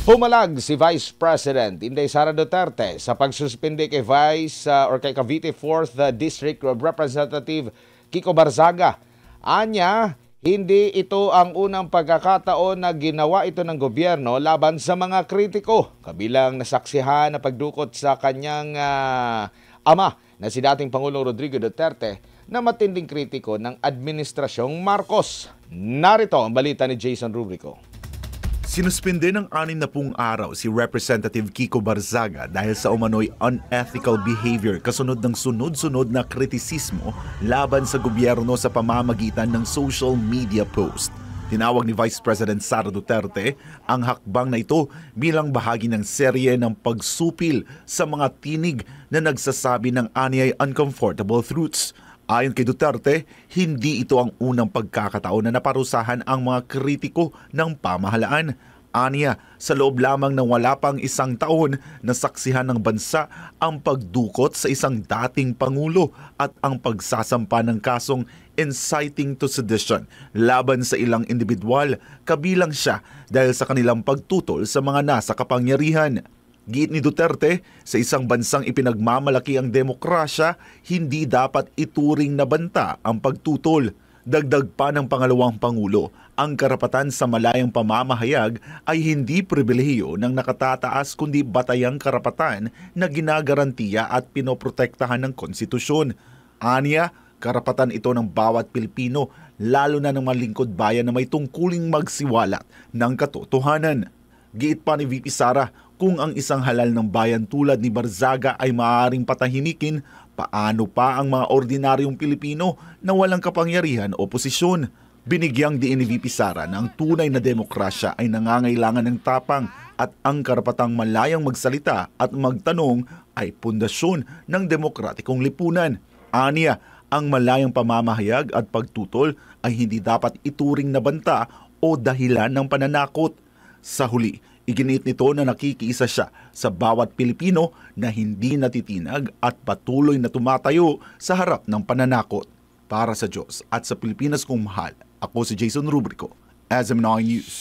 Pumalag si Vice President Inday Sara Duterte sa pagsuspende kay kay Cavite 4th District Representative Kiko Barzaga. Anya, hindi ito ang unang pagkakataon na ginawa ito ng gobyerno laban sa mga kritiko, kabilang nasaksihan na pagdukot sa kanyang ama na si dating Pangulong Rodrigo Duterte na matinding kritiko ng Administrasyong Marcos. Narito ang balita ni Jason Rubrico. Sinuspinde ng 60 araw si Representative Kiko Barzaga dahil sa umano'y unethical behavior kasunod ng sunod-sunod na kritisismo laban sa gobyerno sa pamamagitan ng social media post. Tinawag ni Vice President Sara Duterte ang hakbang na ito bilang bahagi ng serye ng pagsupil sa mga tinig na nagsasabi ng anyay uncomfortable truths. Ayon kay Duterte, hindi ito ang unang pagkakataon na naparusahan ang mga kritiko ng pamahalaan. Aniya, sa loob lamang ng wala pang isang taon, nasaksihan ng bansa ang pagdukot sa isang dating pangulo at ang pagsasampa ng kasong inciting to sedition laban sa ilang individual, kabilang siya dahil sa kanilang pagtutol sa mga nasa kapangyarihan. Giit ni Duterte, sa isang bansang ipinagmamalaki ang demokrasya, hindi dapat ituring na banta ang pagtutol. Dagdag pa ng pangalawang pangulo, ang karapatan sa malayang pamamahayag ay hindi pribilehiyo ng nakatataas kundi batayang karapatan na ginagarantiya at pinoprotektahan ng konstitusyon. Aniya, karapatan ito ng bawat Pilipino, lalo na ng malingkod bayan na may tungkuling magsiwalat ng katotohanan. Giit pa ni VP Sara, kung ang isang halal ng bayan tulad ni Barzaga ay maaaring patahimikin, paano pa ang mga ordinaryong Pilipino na walang kapangyarihan o posisyon? Binigyang diin ni VP Sara na ang tunay na demokrasya ay nangangailangan ng tapang at ang karapatang malayang magsalita at magtanong ay pundasyon ng demokratikong lipunan. Aniya, ang malayang pamamahayag at pagtutol ay hindi dapat ituring na banta o dahilan ng pananakot. Sa huli, iginiit nito na nakikiisa siya sa bawat Pilipino na hindi natitinag at patuloy na tumatayo sa harap ng pananakot. Para sa Diyos at sa Pilipinas kong mahal, ako si Jason Rubrico, SM9 News.